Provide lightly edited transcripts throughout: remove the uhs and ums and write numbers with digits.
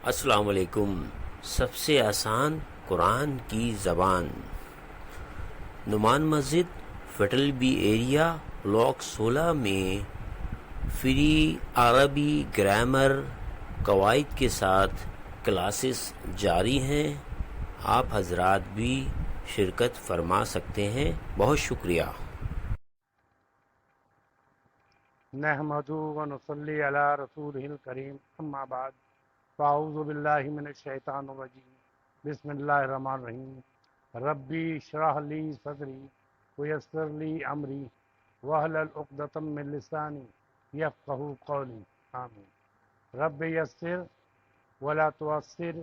السلام علیکم۔ سب سے آسان قرآن کی زبان، نعمان مسجد، فیٹل بی ایریا، بلاک 16 میں فری عربی گرامر قواعد کے ساتھ کلاسز جاری ہیں۔ آپ حضرات بھی شرکت فرما سکتے ہیں۔ بہت شکریہ۔ نحمدہ و نصلی علی رسولہ الکریم، اما بعد، فاعوذ باللہ من الشیطان الرجیم، بسم اللہ الرحمن الرحیم۔ ربی اشرح لی صدری ویسر لی امری واحلل عقدۃ من لسانی یفقہوا قولی، آمین۔ رب یسر ولا تعسر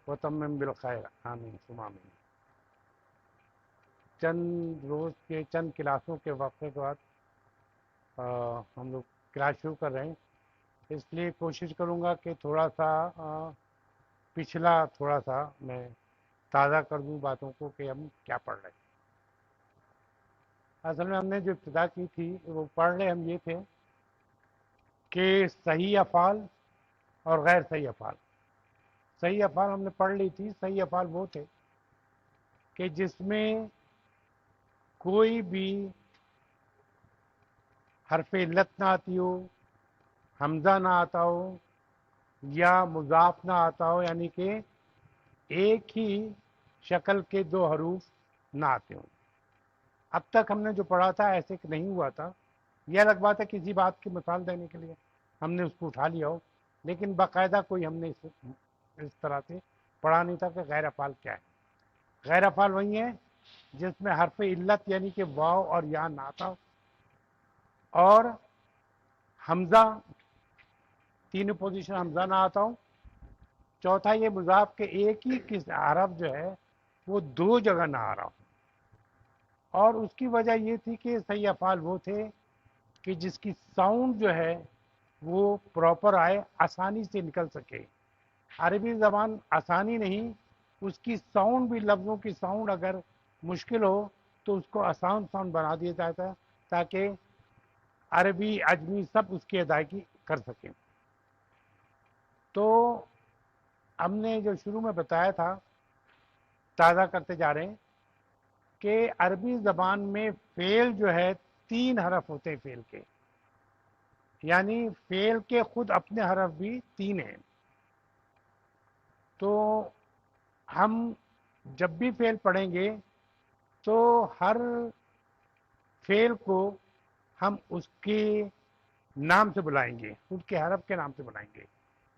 وتمم بالخیر، آمین ثم آمین۔ چند روز کے چند کلاسوں کے وقفے کے بعد ہم لوگ کلاس شروع کر رہے ہیں، اس لیے کوشش کروں گا کہ تھوڑا سا پچھلا تھوڑا سا میں تازہ کر دوں باتوں کو کہ ہم کیا پڑھ رہے ہیں۔ اصل میں ہم نے جو ابتدا کی تھی وہ پڑھ رہے ہم یہ تھے کہ صحیح افعال اور غیر صحیح افعال۔ صحیح افعال ہم نے پڑھ لی تھی۔ صحیح افعال وہ تھے کہ جس میں کوئی بھی حرف علت نہ آتی ہو، حمزہ نہ آتا ہو یا مضاف نہ آتا ہو، یعنی کہ ایک ہی شکل کے دو حروف نہ آتے ہوں۔ اب تک ہم نے جو پڑھا تھا ایسے نہیں ہوا تھا۔ یہ الگ بات ہے کسی بات کی مثال دینے کے لیے ہم نے اس کو اٹھا لیا ہو، لیکن باقاعدہ کوئی ہم نے اس طرح سے پڑھا نہیں تھا کہ غیر افعال کیا ہے۔ غیر افعال وہی ہیں جس میں حرف علت یعنی کہ واو اور یا نہ آتا ہو، اور حمزہ تینوں پوزیشن حمزہ نہ آتا ہوں۔ چوتھا یہ مضاف کے ایک ہی حرف جو ہے وہ دو جگہ نہ آ رہا ہوں۔ اور اس کی وجہ یہ تھی کہ صحیح افعال وہ تھے کہ جس کی ساؤنڈ جو ہے وہ پراپر آئے، آسانی سے نکل سکے۔ عربی زبان آسانی نہیں، اس کی ساؤنڈ بھی، لفظوں کی ساؤنڈ اگر مشکل ہو تو اس کو آسان ساؤنڈ بنا دیا جاتا ہے تاکہ عربی عجمی سب اس کی ادائیگی کر سکیں۔ تو ہم نے جو شروع میں بتایا تھا، تازہ کرتے جا رہے ہیں کہ عربی زبان میں فعل جو ہے 3 حرف ہوتے ہیں فعل کے، یعنی فعل کے خود اپنے حرف بھی 3 ہیں۔ تو ہم جب بھی فعل پڑھیں گے تو ہر فعل کو ہم اس کے نام سے بلائیں گے، اس کے حرف کے نام سے بلائیں گے۔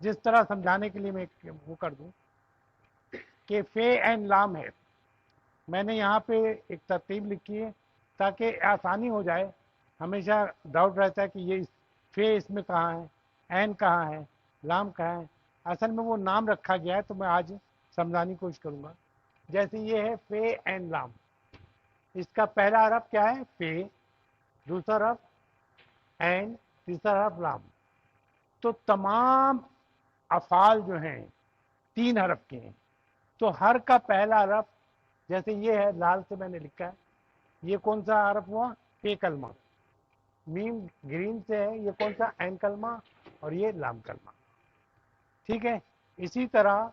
جس طرح سمجھانے کے لیے میں وہ کر دوں کہ فے این لام ہے، میں نے یہاں پہ ایک ترتیب لکھی ہے تاکہ آسانی ہو جائے۔ ہمیشہ ڈاؤٹ رہتا ہے کہ یہ فے اس میں کہاں ہے، این کہاں ہے، لام کہاں ہے۔ اصل میں وہ نام رکھا گیا ہے، تو میں آج سمجھانے کی کوشش کروں گا۔ جیسے یہ ہے فے این لام، اس کا پہلا حرف کیا ہے؟ فے، دوسرا حرف این، تیسرا حرف لام۔ تو تمام افعال جو ہیں 3 حرف کے ہیں، تو ہر کا پہلا حرف، جیسے یہ ہے لال سے میں نے لکھا ہے، یہ کون سا حرف ہوا؟ فے کلمہ۔ میم گرین سے ہے، یہ کون سا؟ این کلمہ، اور یہ لام کلمہ۔ ٹھیک ہے، اسی طرح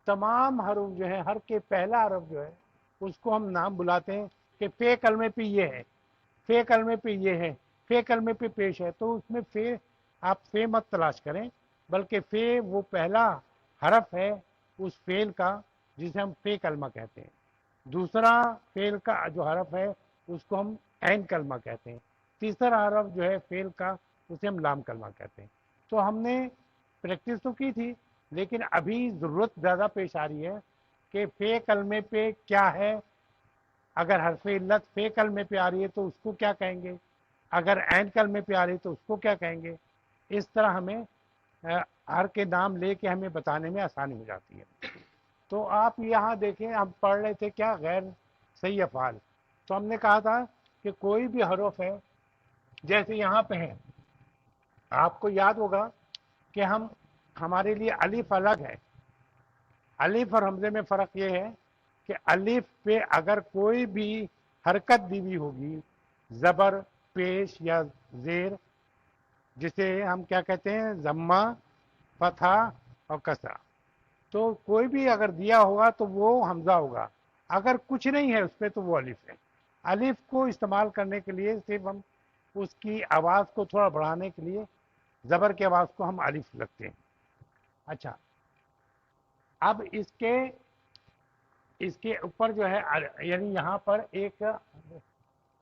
تمام حروف جو ہیں، ہر کے پہلا حرف جو ہے اس کو ہم نام بلاتے ہیں کہ فے کلمے پہ یہ ہے، فے کلمے پہ یہ ہے، فے کلمے پہ پیش ہے۔ تو اس میں فے، آپ فے مت تلاش کریں، بلکہ فے وہ پہلا حرف ہے اس فعل کا جسے ہم فے کلمہ کہتے ہیں۔ دوسرا فعل کا جو حرف ہے اس کو ہم عین کلمہ کہتے ہیں۔ تیسرا حرف جو ہے فعل کا اسے ہم لام کلمہ کہتے ہیں۔ تو ہم نے پریکٹس تو کی تھی، لیکن ابھی ضرورت زیادہ پیش آ رہی ہے کہ فے کلمے پہ کیا ہے۔ اگر حرف علت فے کلمے پہ آ رہی ہے تو اس کو کیا کہیں گے، اگر عین کلمے پہ آ رہی ہے تو اس کو کیا کہیں گے۔ اس طرح ہمیں ہر کے نام لے کے ہمیں بتانے میں آسانی ہو جاتی ہے۔ تو آپ یہاں دیکھیں، ہم پڑھ رہے تھے کیا؟ غیر صحیح افعال۔ تو ہم نے کہا تھا کہ کوئی بھی حرف ہے، جیسے یہاں پہ ہے، آپ کو یاد ہوگا کہ ہمارے لیے الف الگ ہے۔ الف اور حمزے میں فرق یہ ہے کہ الف پہ اگر کوئی بھی حرکت دی ہوئی ہوگی، زبر، پیش یا زیر، جسے ہم کیا کہتے ہیں؟ ضمہ، فتحہ اور کسرہ۔ تو کوئی بھی اگر دیا ہوگا تو وہ حمزہ ہوگا، اگر کچھ نہیں ہے اس پہ تو وہ الف ہے۔ الف کو استعمال کرنے کے لیے صرف ہم اس کی آواز کو تھوڑا بڑھانے کے لیے زبر کی آواز کو ہم الف لگتے ہیں۔ اچھا، اب اس کے اوپر جو ہے یعنی یہاں پر ایک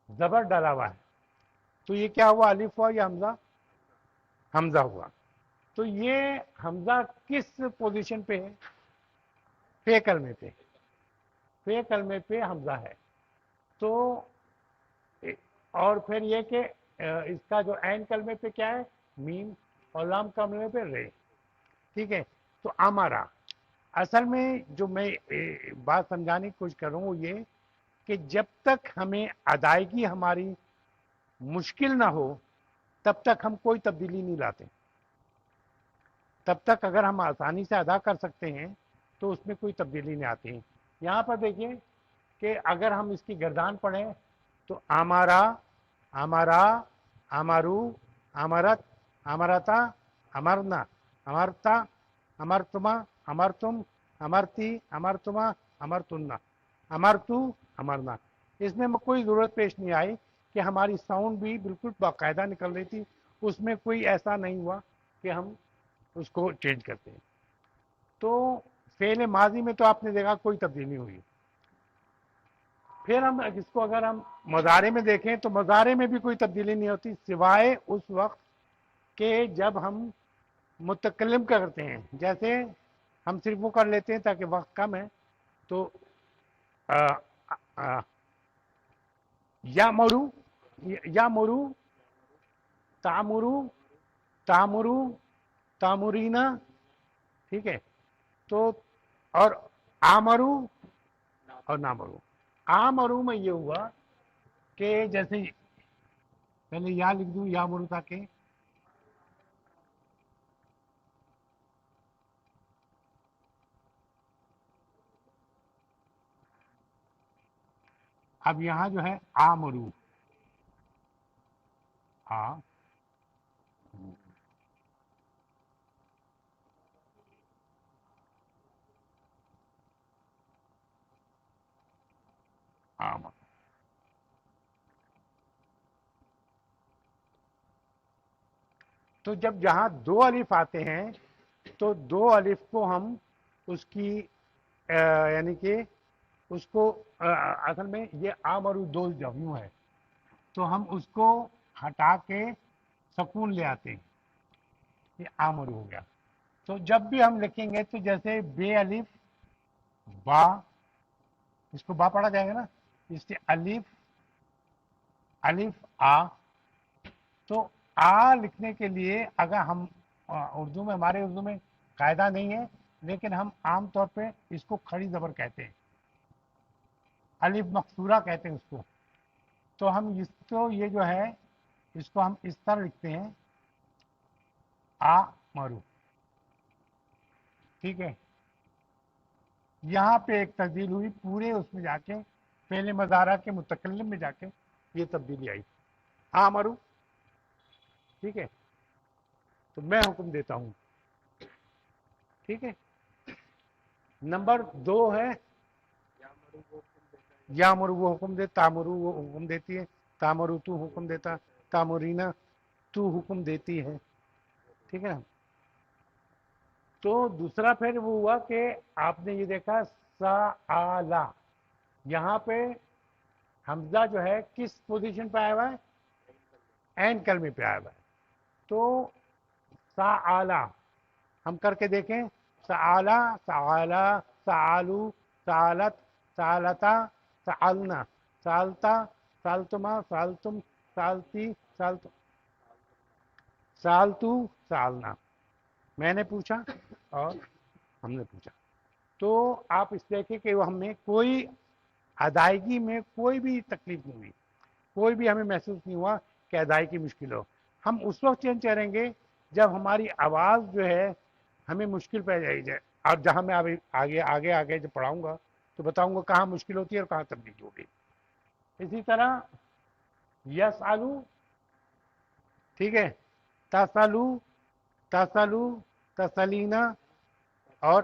زبر ڈالا ہوا ہے، تو یہ کیا ہوا، الف ہوا یا حمزہ؟ حمزہ ہوا۔ تو یہ حمزہ کس پوزیشن پہ ہے؟ فے کلمے پہ، فے کلمے پہ حمزہ ہے۔ تو اور پھر یہ کہ اس کا جو عین کلمے پہ کیا ہے، میم، اور لام کلمے پہ رے، ٹھیک ہے۔ تو امارا، اصل میں جو میں بات سمجھانے کی کوشش کر رہا ہوں وہ یہ کہ جب تک ہمیں ادائیگی ہماری مشکل نہ ہو تب تک ہم کوئی تبدیلی نہیں لاتے۔ تب تک اگر ہم آسانی سے ادا کر سکتے ہیں تو اس میں کوئی تبدیلی نہیں آتی۔ یہاں پر دیکھیے کہ اگر ہم اس کی گردان پڑھیں تو آمارا، آمارا، آمارو، آمارت، آمارتا، امرنا، امرتا، امرتما، امرتم، امرتی، امرتما، امرتنا، امرتو، امرنا۔ اس میں کوئی ضرورت پیش نہیں آئی کہ ہماری ساؤنڈ بھی بالکل باقاعدہ نکل رہی تھی، اس میں کوئی ایسا نہیں ہوا کہ ہم اس کو چینج کرتے ہیں۔ تو فعل ماضی میں تو آپ نے دیکھا کوئی تبدیلی نہیں ہوئی۔ پھر ہم اس کو اگر ہم مضارع میں دیکھیں تو مضارع میں بھی کوئی تبدیلی نہیں ہوتی سوائے اس وقت کہ جب ہم متکلم کرتے ہیں، جیسے ہم صرف وہ کر لیتے ہیں تاکہ وقت کم ہے، تو یا مرو، یا مرو، تامرو، تامرو، تامرینا، ٹھیک ہے۔ تو اور آمرو اور نامرو، آمرو میں یہ ہوا کہ جیسے پہلے یا لکھ دوں یا مرو تاکہ اب یہاں جو ہے آمرو، آ آمرو، تو جب جہاں دو الف آتے ہیں تو دو الف کو ہم اس کی یعنی کہ اس کو اصل میں یہ آمرو دو جب یوں ہے تو ہم اس کو ہٹا کے سکون لے آتے ہیں، یہ آمرو ہو گیا۔ تو جب بھی ہم لکھیں گے تو جیسے بے الف با، اس کو با پڑھا جائے گا نا، اس سے الف، الف آ، تو آ لکھنے کے لیے اگر ہم اردو میں، ہمارے اردو میں قاعدہ نہیں ہے لیکن ہم عام طور پہ اس کو کھڑی زبر کہتے ہیں، الف مقصورہ کہتے ہیں اس کو۔ تو ہم اس کو یہ جو ہے اس کو ہم اس طرح لکھتے ہیں آ مرو، ٹھیک ہے۔ یہاں پہ ایک تبدیل ہوئی پورے اس میں جا کے پہلے مضارع کے متکلم میں جا کے یہ تبدیلی آئی، آ مرو، ٹھیک ہے۔ تو میں حکم دیتا ہوں، ٹھیک ہے۔ نمبر دو ہے یا مرو، وہ حکم دے، تامرو وہ حکم دیتی ہے، تامرو تو حکم دیتا، تامرینا تو حکم دیتی ہے، ٹھیک ہے۔ تو دوسرا پھر وہ ہوا کہ آپ نے یہ دیکھا سآلا، یہاں پہ حمزہ جو ہے کس پوزیشن پہ آیا ہوا ہے، عین کلمے پہ آیا ہوا ہے۔ تو سآلا ہم کر کے دیکھیں، سآلا، سآلا، سآلو، سآلت، سآلتا، سآلنا، سآلتا، سآلتما، سآلتم، سآلتی، سآلتم، سآلتو، سآلنا، میں نے پوچھا اور ہم نے پوچھا۔ تو آپ اس دیکھیں کہ وہ ہمیں کوئی ادائیگی میں کوئی بھی تکلیف نہیں ہوئی، کوئی بھی ہمیں محسوس نہیں ہوا کہ ادائیگی مشکل ہو۔ ہم اس وقت چینج کریں گے جب ہماری آواز جو ہے ہمیں مشکل پہ جائے، اور جہاں میں آگے جب پڑھاؤں گا تو بتاؤں گا کہاں مشکل ہوتی ہے اور کہاں تبدیلی ہو گئی۔ اسی طرح یس آلو، ٹھیک ہے، تسلو، تسلو، تسلینا، اور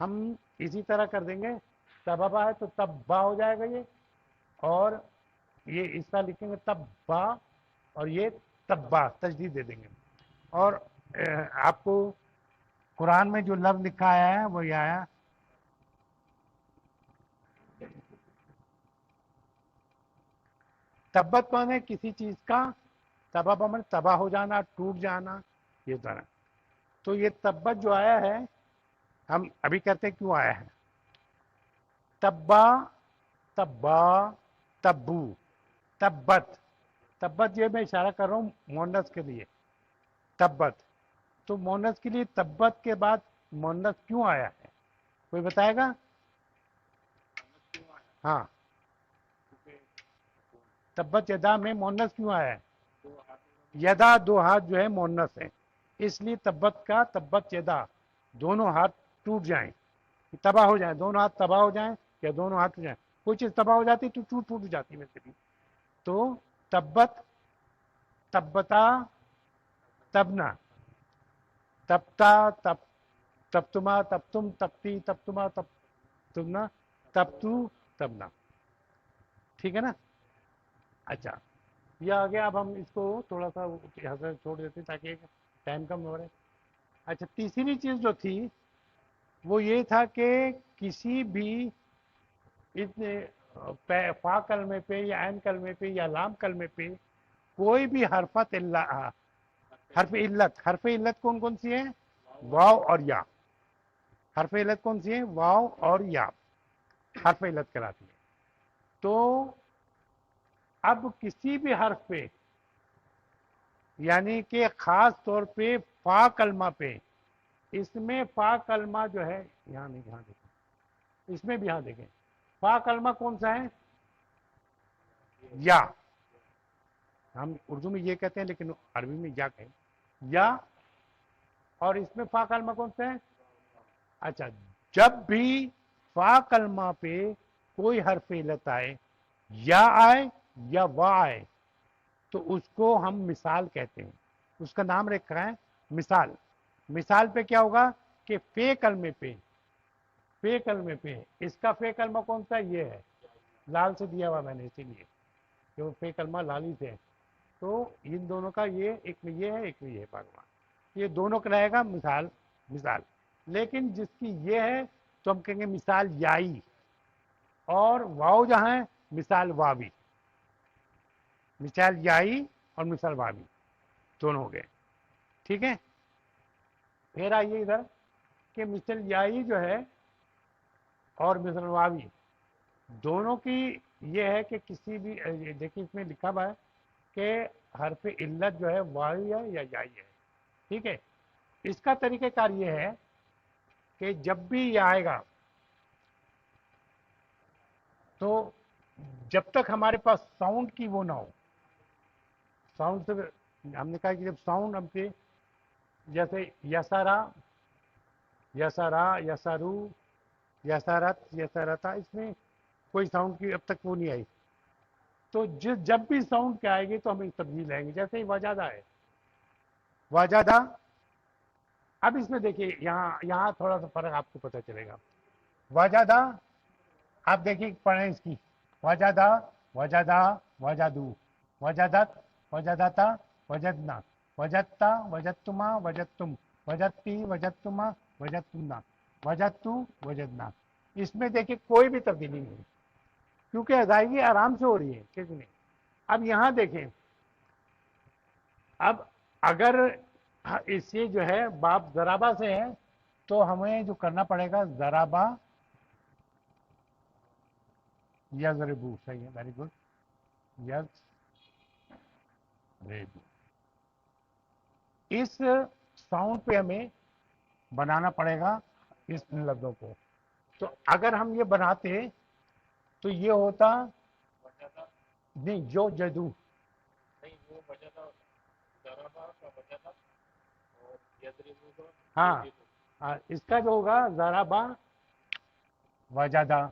ہم اسی طرح کر دیں گے، تببا ہے تو تب با ہو جائے گا یہ، اور یہ اس کا لکھیں گے تب با، اور یہ تبا تجدید دے دیں گے. اور آپ کو قرآن میں جو لفظ لکھا آیا ہے وہ یہ آیا تبت کون ہے؟ کسی چیز کا تباہ من تباہ ہو جانا، ٹوٹ جانا، یہ طرح. تو یہ تبت جو آیا ہے ہم ابھی کہتے ہیں کیوں آیا ہے. تبا، تبا، تبو، تبت. تبت یہ میں اشارہ کر رہا ہوں مونس کے لیے. تبت تو مونس کے لیے تبت کے بعد مونس کیوں آیا ہے؟ کوئی بتائے گا؟ ہاں، تبت یدا میں مونس کیوں آیا ہے؟ یدا دو ہاتھ جو ہے مونس ہے، اس لیے تبت کا تبت یدا دونوں ہاتھ ٹوٹ جائیں، تباہ ہو جائیں، دونوں ہاتھ تباہ ہو جائیں یا دونوں ہاتھ ہو جائیں. کوئی چیز تباہ ہو جاتی تو ٹوٹ جاتی ویسے بھی. تو تبت، تبتا، تبنا، تبتا، تبتما، تبتم، تبتی، تبتما، تبنا، تبتو، تبنا. ٹھیک ہے نا؟ اچھا، یہ آگے اب ہم اس کو تھوڑا سا یہاں سے چھوڑ دیتے تاکہ ٹائم کم ہو رہے. اچھا، تیسری چیز جو تھی وہ یہ تھا کہ کسی بھی فا کلمے پہ یا عین کلمے پہ یا لام کلمے پہ کوئی بھی حرف علت. حرف علت کون کون سی ہے؟ واو اور یا. حرف علت کون سی ہے؟ واو اور یا حرف علت کراتی ہے. تو اب کسی بھی حرف پہ، یعنی کہ خاص طور پہ فا کلمہ پہ، اس میں فا کلمہ جو ہے یہاں نہیں، یہاں دیکھیں، اس میں بھی یہاں دیکھیں، فا کلمہ کون سا ہے؟ یا. ہم اردو میں یہ کہتے ہیں لیکن عربی میں یا کہیں، یا. اور اس میں فا کلمہ کون سا ہے؟ اچھا، جب بھی فا کلمہ پہ کوئی حرف علت آئے، یا آئے یا وا آئے، تو اس کو ہم مثال کہتے ہیں. اس کا نام رکھا ہے مثال. مثال پہ کیا ہوگا کہ فے کلمے پہ، فے کلمے پہ اس کا فے کلمہ کون سا؟ یہ ہے، لال سے دیا ہوا میں نے اسی لیے کہ وہ فے کلمہ لالی سے ہے. تو ان دونوں کا یہ ایک میں یہ ہے، ایک میں یہ ہے بھگوان، یہ دونوں کا رہے گا مثال. مثال لیکن جس کی یہ ہے تو ہم کہیں گے مثال یائی، اور واؤ جہاں ہے مثال واوی. مثال یائی اور مثال واوی دونوں ہو گئے. ٹھیک ہے، پھر آئیے ادھر کہ مثال یائی جو ہے اور مثال واوی دونوں کی یہ ہے کہ کسی بھی دیکھیے اس میں لکھا ہوا ہے کہ حرف علت جو ہے واوی ہے یا یائی ہے. ٹھیک ہے، اس کا طریقہ کار یہ ہے کہ جب بھی یہ آئے گا تو جب تک ہمارے پاس ساؤنڈ کی وہ نہ ہو، ساؤنڈ سے ہم نے کہا کہ جب ساؤنڈ ہم سے جیسے یسارا، یسارا، یسارو، یسارت، یسارتا، اس میں کوئی ساؤنڈ کی اب تک وہ نہیں آئی. تو جب بھی ساؤنڈ کے آئے گی تو ہم اس تبدیل لائیں گے. جیسے ہی واجادہ ہے، واجادہ. اب اس میں دیکھیے یہاں تھوڑا سا فرق آپ کو پتہ چلے گا. واجادہ، آپ دیکھیے پڑھیں اس کی، وجادہ، وجادہ، وجادو، وجادت، وجادتا، وجدنا، وجدتا، وجدتما، وجدتم، وجدتی، وجدتما، وجدتمنا، وجدتو، وجدنا. اس میں دیکھیے کوئی بھی تبدیلی نہیں، کیونکہ ادائیگی آرام سے ہو رہی ہے کسی نہیں. اب یہاں دیکھیں، اب اگر اسے جو ہے باب ضرابہ سے ہے تو ہمیں جو کرنا پڑے گا ضرابہ یا ضربو. صحیح ہے، ویری گڈ. یس ریبو. اس ساؤنڈ پہ ہمیں بنانا پڑے گا اس لفظوں کو. تو اگر ہم یہ بناتے تو یہ ہوتا نہیں، جو جدو. ہاں، اس کا جو ہوگا ضربا وجدہ.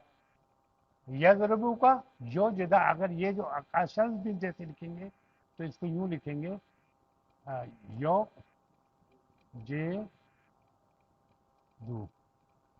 یضربو کا جو جدا. اگر یہ جو اکاشن بھی جیسے لکھیں گے تو اس کو یوں لکھیں گے یو جے دو.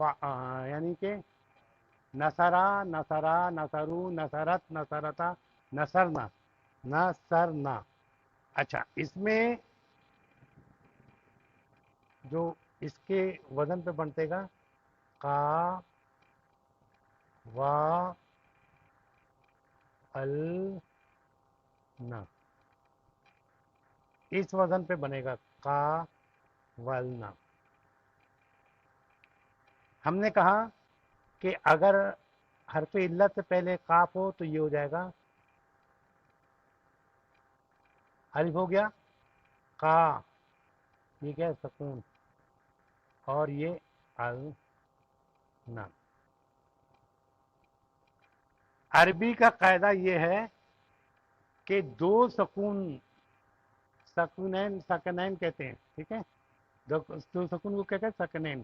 یعنی کہ نصرا نصرا نصرو نصرت نصرتا نصرنا نصرنا. اچھا اس میں جو اس کے وزن پہ بنتے گا کا وا ال نا، اس وزن پہ بنے گا کا ولنا. ہم نے کہا کہ اگر حرف علت سے پہلے قاف ہو تو یہ ہو جائے گا الف ہو گیا کا، یہ کیا ہے سکون، اور یہ ال نا. عربی کا قاعدہ یہ ہے کہ دو سکون، سکونین سکنین کہتے ہیں، ٹھیک ہے، دو سکون کو کہتے ہیں سکنین.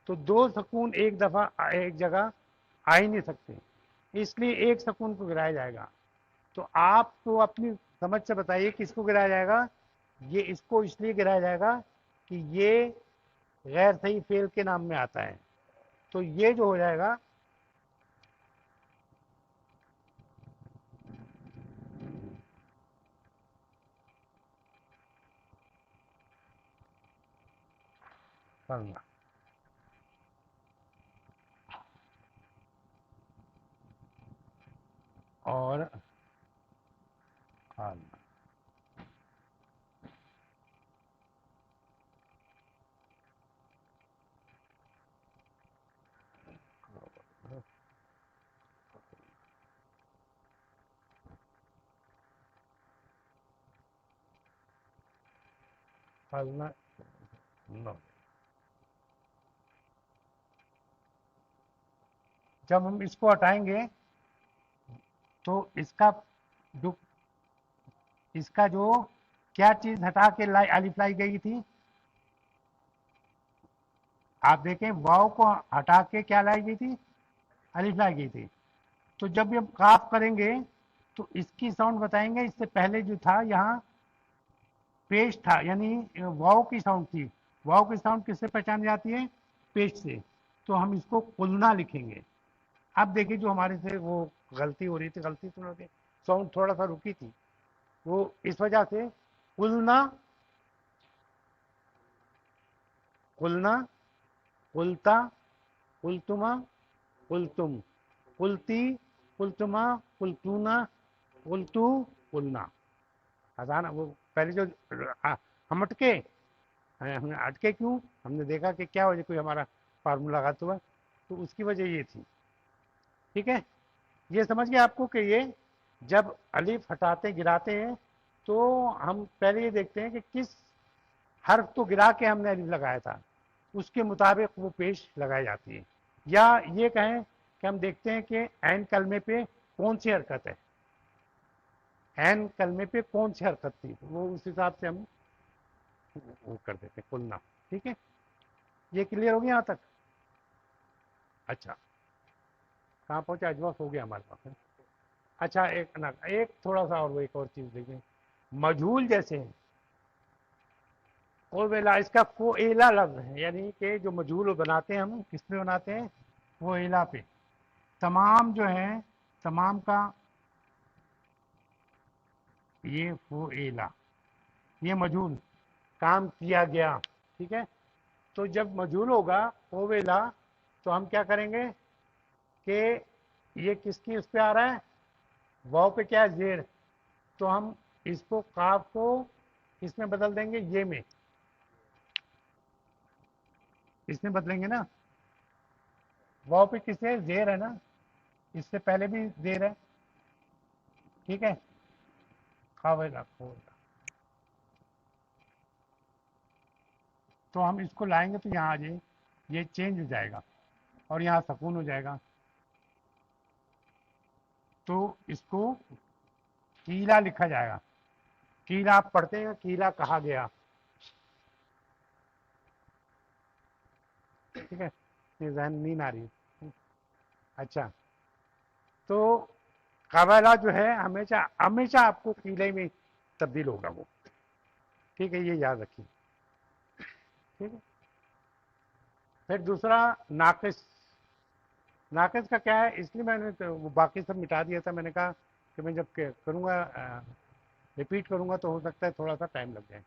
تو دو سکون ایک دفعہ ایک جگہ آ ہی نہیں سکتے، اس لیے ایک سکون کو گرایا جائے گا. تو آپ کو اپنی سمجھ سے بتائیے کس کو گرایا جائے گا. یہ اس کو اس لیے گرایا جائے گا کہ یہ غیر صحیح فعل کے نام میں آتا ہے. تو یہ جو ہو جائے گا کرنا، اور کھانا. کھانا نو. جب ہم اس کو ہٹائیں گے تو اس کا جو کیا چیز ہٹا کے الف لائی گئی تھی، آپ دیکھیں واؤ کو ہٹا کے کیا لائی گئی تھی، الف لائی گئی تھی. تو جب بھی ہم قاف کریں گے تو اس کی ساؤنڈ بتائیں گے. اس سے پہلے جو تھا یہاں پیش تھا، یعنی واؤ کی ساؤنڈ تھی. واؤ کی ساؤنڈ کس سے پہچانی جاتی ہے، پیش سے. تو ہم اس کو قلنا لکھیں گے. اب دیکھیں جو ہمارے سے وہ غلطی ہو رہی تھی، غلطی سنو کہ ساؤنڈ تھوڑا سا رکی تھی، وہ اس وجہ سے قلنا قلنا قلتا قلتما قلتم قلتی قلتما قلتونا قلتو قلنا. آسان وہ پہلے جو ہم اٹکے، ہم نے اٹکے کیوں، ہم نے دیکھا کہ کیا وجہ، کوئی ہمارا فارمولا غلط ہوا، تو اس کی وجہ یہ تھی. ٹھیک ہے، یہ سمجھ گئے آپ کو کہ یہ جب الف ہٹاتے گراتے ہیں تو ہم پہلے یہ دیکھتے ہیں کہ کس حرف کو گرا کے ہم نے الف لگایا تھا، اس کے مطابق وہ پیش لگائی جاتی ہے. یا یہ کہیں کہ ہم دیکھتے ہیں کہ عین کلمے پہ کون سی حرکت ہے، عین کلمے پہ کون سی حرکت تھی، وہ اس حساب سے ہم وہ کر دیتے ہیں کھلنا. ٹھیک ہے، یہ کلیئر ہو گیا یہاں تک. اچھا کہاں پہنچا، اجواف ہو گیا ہمارے پاس. اچھا ایک تھوڑا سا اور ایک اور چیز دیکھیں، مجھول جیسے ہیں ویلا، اس کا فویلا لفظ ہے، یعنی کہ جو مجھول بناتے ہیں ہم کس پہ بناتے ہیں، فویلا پہ. تمام جو ہے تمام کا یہ فویلا، یہ مجھول کام کیا گیا. ٹھیک ہے، تو جب مجھول ہوگا فویلا تو ہم کیا کریں گے کہ یہ کس کی اس پہ آ رہا ہے، واؤ پہ کیا ہے زیر، تو ہم اس کو قاف کو اس میں بدل دیں گے، یہ میں اس میں بدلیں گے نا. واؤ پہ کس ہے، زیر ہے نا، اس سے پہلے بھی زیر ہے. ٹھیک ہے، خاویلا کھولا. تو ہم اس کو لائیں گے تو یہاں آ جائے، یہ چینج ہو جائے گا اور یہاں سکون ہو جائے گا. تو اس کو کیلا لکھا جائے گا. کیلا آپ پڑھتے ہیں، کیلا کہا گیا. ٹھیک ہے، یہ ذہن نیند آ رہی ہے. اچھا تو قبیلہ جو ہے ہمیشہ ہمیشہ آپ کو قیلے میں تبدیل ہوگا وہ. ٹھیک ہے، یہ یاد رکھیے. ٹھیک ہے، پھر دوسرا ناقص. ناقص کا کیا ہے, اس لیے میں نے وہ باقی سب مٹا دیا تھا. میں نے کہا کہ میں جب کروں گا ریپیٹ کروں گا تو ہو سکتا ہے تھوڑا سا ٹائم لگ جائے.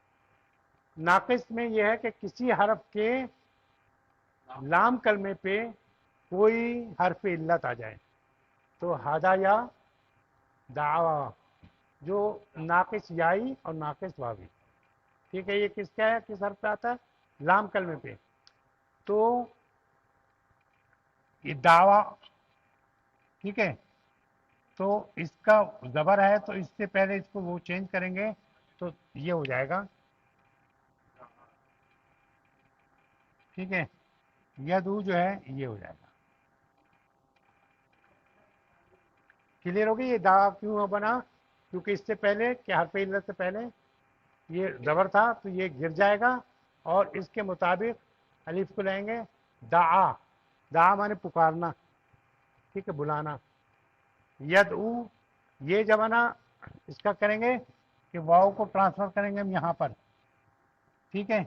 ناقص میں یہ ہے کہ کسی حرف کے لام کلمے پہ کوئی حرف علت آ جائے. تو ہادا یا دعوا جو ناقص یائی اور ناقص واوی, ٹھیک ہے, یہ کس کا ہے, کس حرف پہ آتا ہے, لام کلمے پہ. تو یہ دعوا, ٹھیک ہے, تو اس کا زبر ہے تو اس سے پہلے اس کو وہ چینج کریں گے تو یہ ہو جائے گا, ٹھیک ہے. یدو جو ہے یہ ہو جائے گا. کلیئر ہوگی. یہ دا کیوں بنا, کیونکہ اس سے پہلے کیا حرف علت سے پہلے یہ زبر تھا تو یہ گر جائے گا اور اس کے مطابق الف کو لیں گے. دعا, دعا مانے پکارنا, ٹھیک ہے, بلانا. یدعو یہ جب ہے نا اس کا کریں گے کہ واؤ کو ٹرانسفر کریں گے ہم یہاں پر, ٹھیک ہے.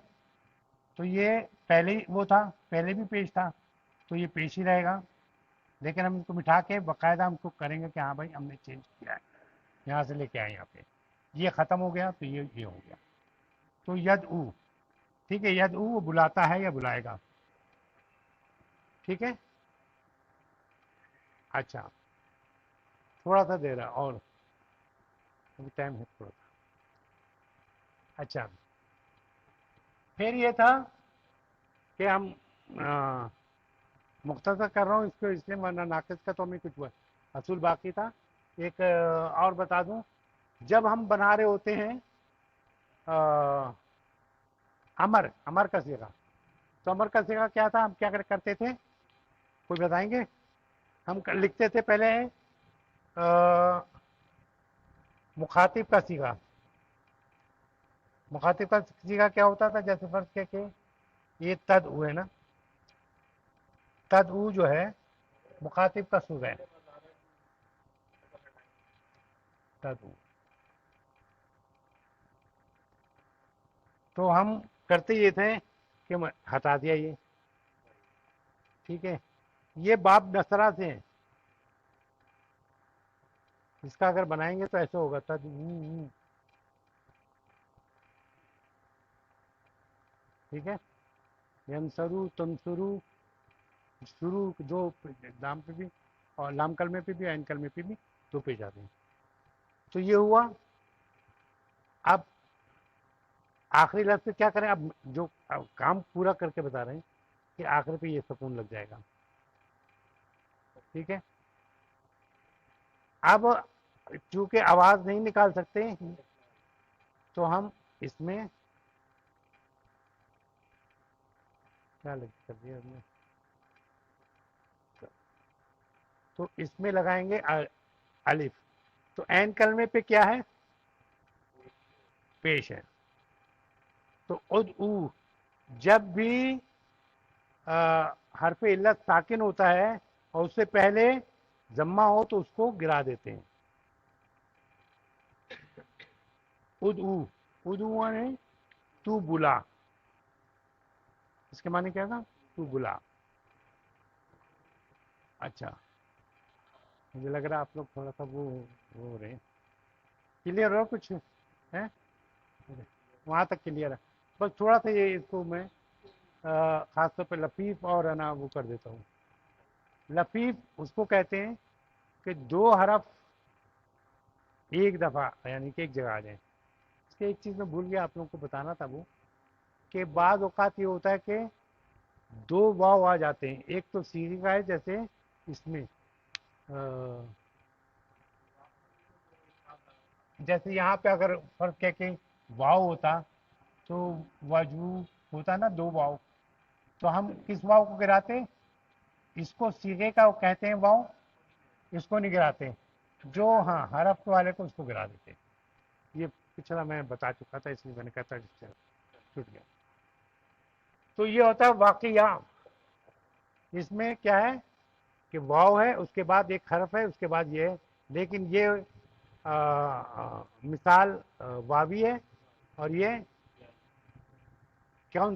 تو یہ پہلے وہ تھا, پہلے بھی پیش تھا تو یہ پیش ہی رہے گا, لیکن ہم اس کو مٹھا کے باقاعدہ ہم کو کریں گے کہ ہاں بھائی ہم نے چینج کیا ہے, یہاں سے لے کے آئے یہاں پہ, یہ ختم ہو گیا تو یہ ہو گیا. تو یدعو, ٹھیک ہے, یدعو وہ بلاتا ہے یا بلائے گا, ٹھیک ہے. اچھا تھوڑا سا دے رہا اور ابھی ٹائم ہے تھوڑا سا. اچھا پھر یہ تھا کہ ہم مختصر کر رہا ہوں اس کو اس لیے, ورنہ ناقص کا تو ہمیں کچھ اصول باقی تھا. ایک اور بتا دوں, جب ہم بنا رہے ہوتے ہیں امر کا صیغہ, تو امر کا صیغہ کیا تھا, ہم کیا کرتے تھے, کوئی بتائیں گے؟ ہم لکھتے تھے پہلے مخاطب کا صیغہ. مخاطب کا صیغہ کیا ہوتا تھا, جیسے فرض کیا کہ یہ تدعو ہے نا, تدعو جو ہے مخاطب کا صیغہ ہے, تدعو. تو ہم کرتے یہ تھے کہ ہٹا دیا یہ, ٹھیک ہے. یہ باب نصرہ سے ہیں, اس کا اگر بنائیں گے تو ایسے ہوگا تدعو, ٹھیک ہے. ینصرو, تنصرو, شروع دو لام پہ بھی اور لام کلمے پہ بھی عین کلمے پہ بھی دو پہ جاتے ہیں. تو یہ ہوا. اب آخری لفظ سے کیا کریں, اب جو کام پورا کر کے بتا رہے ہیں کہ آخر پہ یہ سکون لگ جائے گا, ٹھیک ہے. اب چونکہ آواز نہیں نکال سکتے تو ہم اس میں کیا کر دیا ہم نے, تو اس میں لگائیں گے الف. تو عین کلمے پہ کیا ہے, پیش ہے. تو ادعو جب بھی حرف علت ساکن ہوتا ہے اور اس سے پہلے ضمہ ہو تو اس کو گرا دیتے ہیں. ادعو, ادعو نے تو بلا, اس کے معنی کیا تھا, تو بلا. اچھا مجھے لگ رہا ہے آپ لوگ تھوڑا سا وہ ہو رہے ہیں. کلیئر ہو کچھ ہے, وہاں تک کلیئر ہے, بس تھوڑا سا یہ اس کو میں خاص طور پہ لفیف اور ہے نا وہ کر دیتا ہوں. لفیف اس کو کہتے ہیں کہ دو حرف ایک دفعہ یعنی کہ ایک جگہ آ جائیں. اس کے ایک چیز میں بھول گیا آپ لوگوں کو بتانا تھا, وہ کہ بعض اوقات یہ ہوتا ہے کہ دو واو آ جاتے ہیں. ایک تو سیدھی کا ہے, جیسے اس میں جیسے یہاں پہ اگر فرض کیا کہ واو ہوتا تو وجو ہوتا نا دو واو, تو ہم کس واو کو گراتے, اس کو سیغے کا کہتے ہیں واو, اس کو نہیں گراتے. جو ہاں حرف والے کو اس کو گرا دیتے. یہ پچھلا میں بتا چکا تھا, اس لیے میں نے کہا تھا چھوٹ گیا. تو یہ ہوتا ہے واقعہ. اس میں کیا ہے کہ واو ہے, اس کے بعد ایک حرف ہے, اس کے بعد یہ ہے, لیکن یہ مثال واوی ہے اور یہ کون